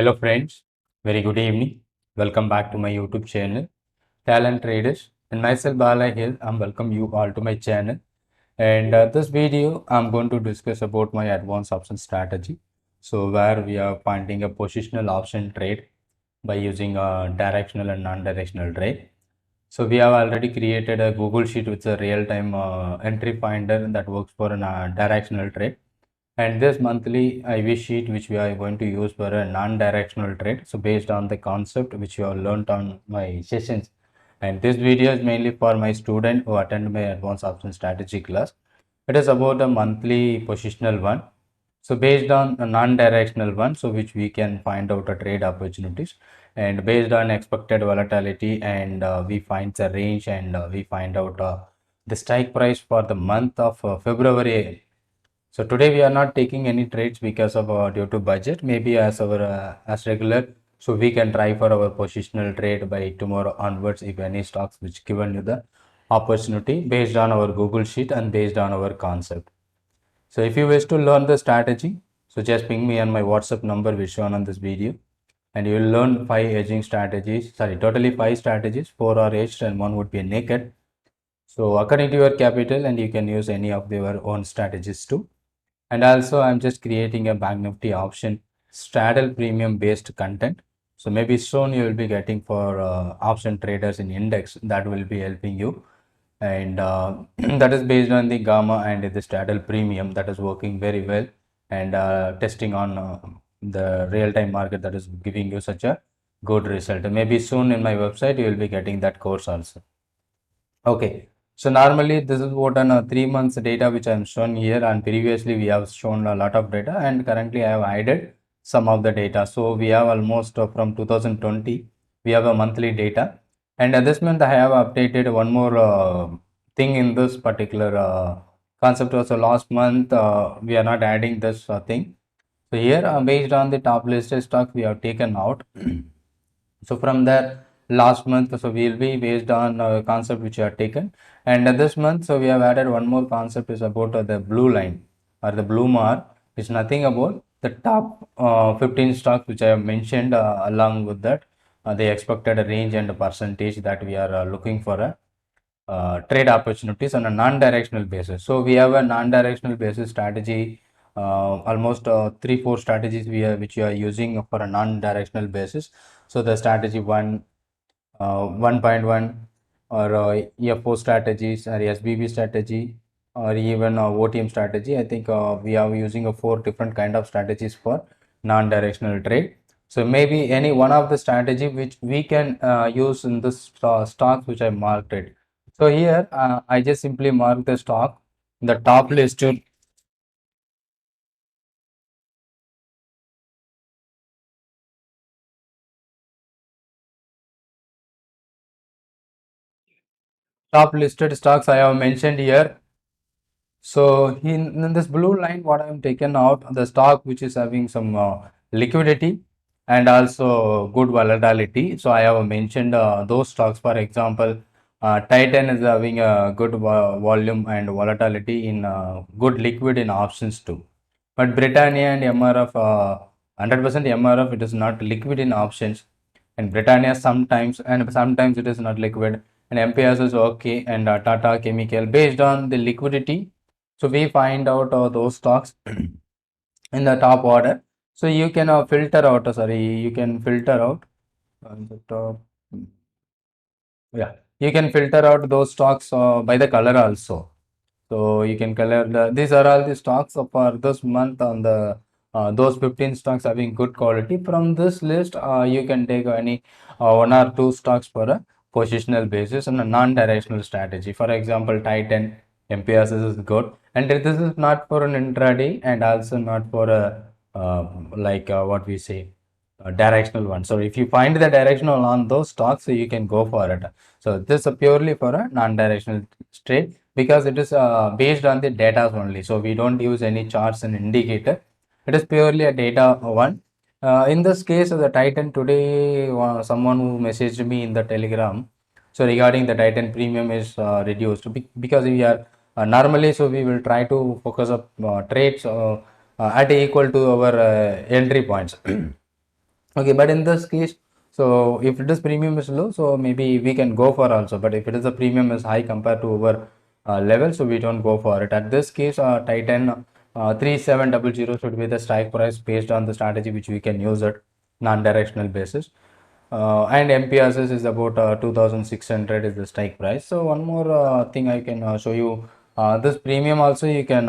Hello friends, very good evening. Welcome back to my YouTube channel, Talent Traders, and myself Bala here. I'm welcome you all to my channel. And this video, I'm going to discuss about my advanced option strategy. So where we are finding a positional option trade by using a directional and non-directional trade. So we have already created a Google Sheet with a real-time entry finder that works for a directional trade. And this monthly IV sheet which we are going to use for a non-directional trade. So based on the concept which you have learned on my sessions. And this video is mainly for my student who attend my advanced option strategy class. It is about a monthly positional one. So based on a non-directional one, so which we can find out a trade opportunities, and based on expected volatility, and we find the range, and we find out the strike price for the month of February. So today we are not taking any trades because of due to budget. Maybe as our as regular, so we can try for our positional trade by tomorrow onwards if any stocks which given you the opportunity based on our Google sheet and based on our concept. So if you wish to learn the strategy, so just ping me on my WhatsApp number which shown on this video, and you will learn 5 hedging strategies. Sorry, totally 5 strategies. 4 are hedged and 1 would be naked. So according to your capital, and you can use any of your own strategies too. And also I'm just creating a bank nifty option straddle premium based content. So maybe soon you will be getting for option traders in index that will be helping you. And that is based on the gamma and the straddle premium that is working very well, and testing on the real-time market that is giving you such a good result. Maybe soon in my website you will be getting that course also. Okay, so normally this is what on 3 months data which I am shown here, and previously we have shown a lot of data, and currently I have added some of the data. So we have almost from 2020 we have a monthly data, and this month I have updated one more thing in this particular concept. Also last month we are not adding this thing. So here based on the top listed stock we have taken out. So from there last month, so we will be based on concept which you have taken, and this month so we have added one more concept is about the blue line or the blue mark. It's nothing about the top 15 stocks which I have mentioned. Along with that the expected range and percentage that we are looking for a trade opportunities on a non-directional basis. So we have a non-directional basis strategy, almost 3-4 strategies which we are using for a non-directional basis. So the strategy 1.1 or FO strategies or SBB strategy or even OTM strategy. I think we are using 4 different kind of strategies for non-directional trade. So maybe any one of the strategy which we can use in this stocks which I marked it. So here I just simply mark the stock, the top listed stocks I have mentioned here. So in this blue line, what I am taken out, the stock which is having some liquidity and also good volatility. So I have mentioned those stocks. For example, Titan is having a good volume and volatility in good liquid in options too. But Britannia and MRF, 100% MRF, it is not liquid in options. And Britannia sometimes, and sometimes it is not liquid. And MPS is okay, and Tata Chemical based on the liquidity. So we find out those stocks in the top order. So you can filter out, you can filter out on the top. Yeah, you can filter out those stocks by the color also. So you can color these are all the stocks for this month on the those 15 stocks having good quality. From this list, you can take any 1 or 2 stocks for a positional basis and a non-directional strategy. For example, Titan, MPS is good, and this is not for an intraday and also not for a what we say directional one. So if you find the directional on those stocks, so you can go for it. So this is purely for a non-directional trade because it is based on the data only. So we don't use any charts and indicator. It is purely a data one. In this case, the Titan today, someone who messaged me in the Telegram. So regarding the Titan premium is reduced because we are normally, so we will try to focus up trades at equal to our entry points. Okay, but in this case, so if it is premium is low, so maybe we can go for also. But if it is a premium is high compared to our level, so we don't go for it. At this case, Titan 3700 should be the strike price based on the strategy which we can use it non-directional basis. And MPRS is about 2600 is the strike price. So one more thing I can show you. This premium also you can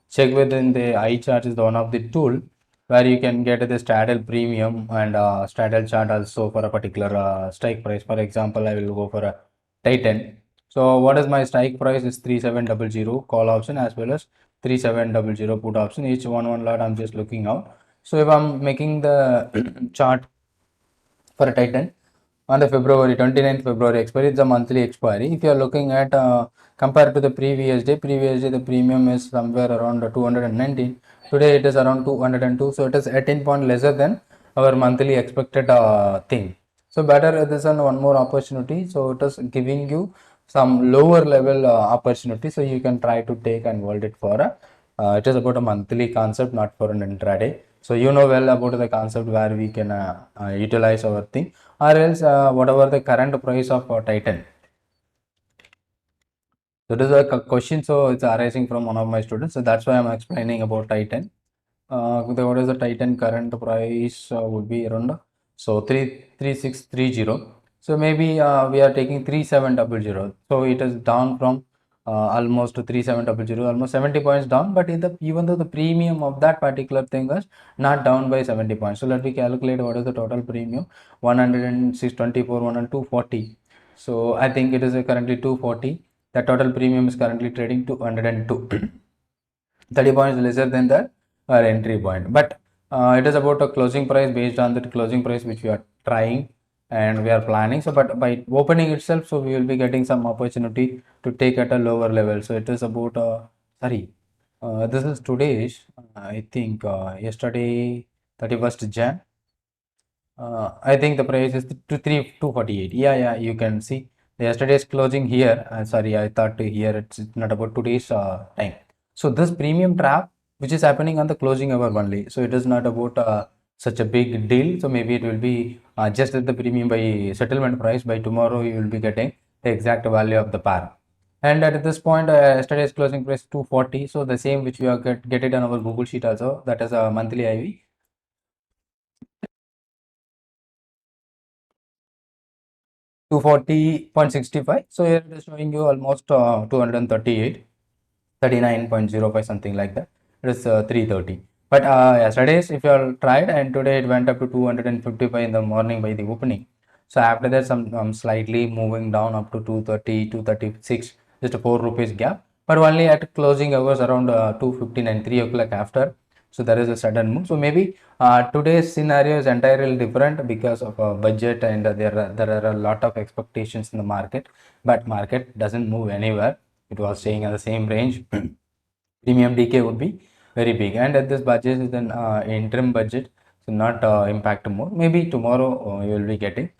check within the eye chart is one of the tool where you can get the straddle premium and straddle chart also for a particular strike price. For example, I will go for a Titan. So what is my strike price is 3700 call option as well as 3700 put option. Each one lot I'm just looking out. So if I'm making the chart for a Titan on the February 29th February expiry, it's a monthly expiry. If you are looking at compared to the previous day the premium is somewhere around 219. Today it is around 202, so it is 18 point lesser than our monthly expected thing. So better this and one more opportunity. So it is giving you some lower level opportunity. So you can try to take and hold it for a. It is about a monthly concept, not for an intraday. So you know well about the concept where we can utilize our thing, or else whatever the current price of Titan. So this is a question. So it's arising from one of my students. So that's why I'm explaining about Titan. What is the Titan current price would be around so 33630. So maybe we are taking 3700. So it is down from almost 3700, almost 70 points down. But in the even though the premium of that particular thing was not down by 70 points. So let me calculate what is the total premium. 106.24, 102.40. So I think it is currently 240. The total premium is currently trading 202. 30 points lesser than the entry point, but it is about a closing price based on the closing price which we are trying and we are planning. So but by opening itself, so we will be getting some opportunity to take at a lower level. So it is about sorry, this is today's I think yesterday 31st Jan. I think the price is 248. Yeah, you can see the yesterday's closing here. Sorry, I thought here it's not about today's time. So this premium trap, which is happening on the closing hour only. So it is not about such a big deal. So maybe it will be just at the premium by settlement price. By tomorrow, you will be getting the exact value of the par. And at this point, yesterday's closing price 240. So the same which we are get it on our Google sheet also. That is a monthly IV. 240.65. So here it is showing you almost 238, 39.05, something like that. It is 330. But yesterday's if you all tried, and today it went up to 255 in the morning by the opening. So after that some slightly moving down up to 230, 236, just a 4 rupees gap. But only at closing hours around 2:59, 3 o'clock after. So there is a sudden move. So maybe today's scenario is entirely different because of budget, and there are a lot of expectations in the market, but market doesn't move anywhere. It was staying in the same range. Premium decay would be very big, and at this budget is an interim budget, so not impact more. Maybe tomorrow you will be getting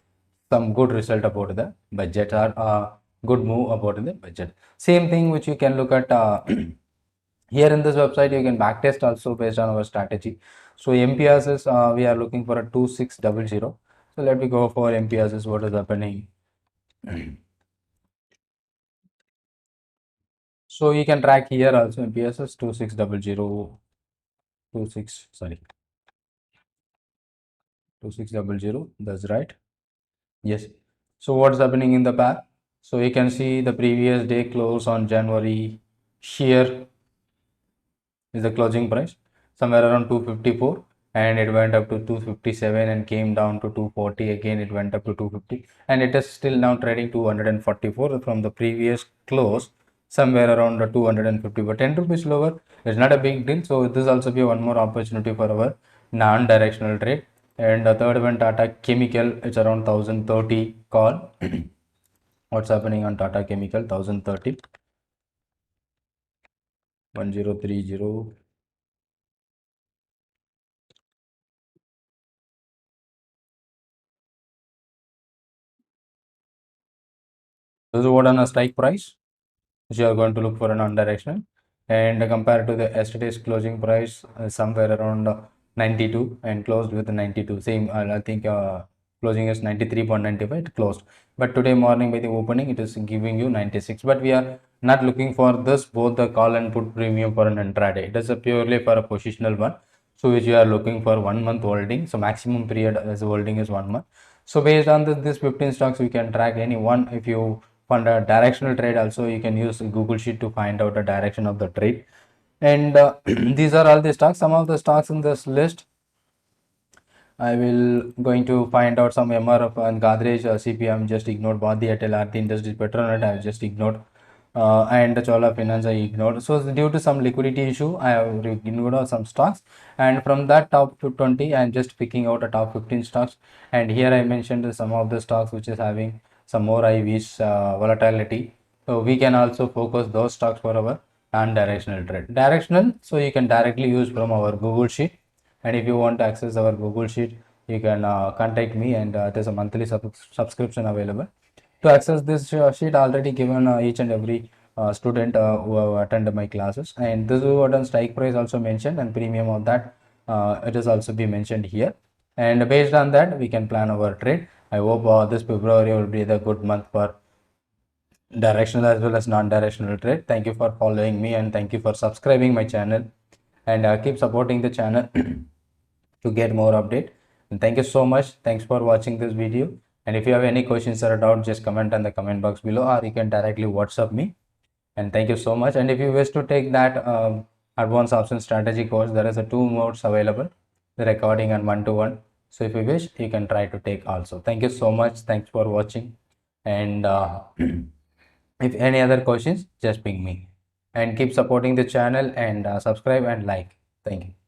some good result about the budget, or good move about the budget. Same thing which you can look at here in this website. You can backtest also based on our strategy. So MPRs is we are looking for a 2600. So let me go for MPRs is what is happening. So you can track here also. MPRs is 2600, 26, sorry, 2600. That's right. Yes. So what's happening in the pair? So you can see the previous day close on January. Here is the closing price somewhere around 254, and it went up to 257 and came down to 240. Again it went up to 250, and it is still now trading 244 from the previous close somewhere around 250, but 10 rupees lower. It's not a big deal. So this also be one more opportunity for our non-directional trade. And the third one, Tata Chemical, it's around 1030 call. What's happening on Tata Chemical? 1030, 1030. This is what on a strike price, which you are going to look for a non-directional. And compared to the yesterday's closing price, somewhere around 92 and closed with 92. Same, I think closing is 93.95, it closed. But today morning by the opening, it is giving you 96. But we are not looking for this, both the call and put premium for an intraday. It is a purely for a positional one. So which you are looking for 1 month holding. So maximum period as holding is 1 month. So based on this 15 stocks, we can track any one. If you fund a directional trade also, you can use Google Sheet to find out the direction of the trade. And these are all the stocks. Some of the stocks in this list, I will going to find out some MRF and Godrej, CPM just ignored. Body Airtel, Aarti Industries, Petronet I have just ignored, and Chola Finance I ignored. So due to some liquidity issue, I have ignored some stocks, and from that top 20, I am just picking out a top 15 stocks. And here I mentioned some of the stocks which is having some more IVs volatility. So we can also focus those stocks for our non-directional trade. Directional, so you can directly use from our Google Sheet. And if you want to access our Google Sheet, you can contact me, and there's a monthly subscription available. To access this sheet, already given each and every student who have attended my classes, and this is what on strike price also mentioned, and premium of that it is also be mentioned here. And based on that, we can plan our trade. I hope this February will be the good month for directional as well as non-directional trade. Thank you for following me, and thank you for subscribing my channel, and keep supporting the channel to get more update. And thank you so much. Thanks for watching this video. And if you have any questions or doubt, just comment on the comment box below, or you can directly WhatsApp me. And thank you so much. And if you wish to take that advanced option strategy course, there is a 2 modes available, the recording and one-to-one. So if you wish, you can try to take also. Thank you so much. Thanks for watching. And if any other questions, just ping me. And keep supporting the channel, and subscribe and like. Thank you.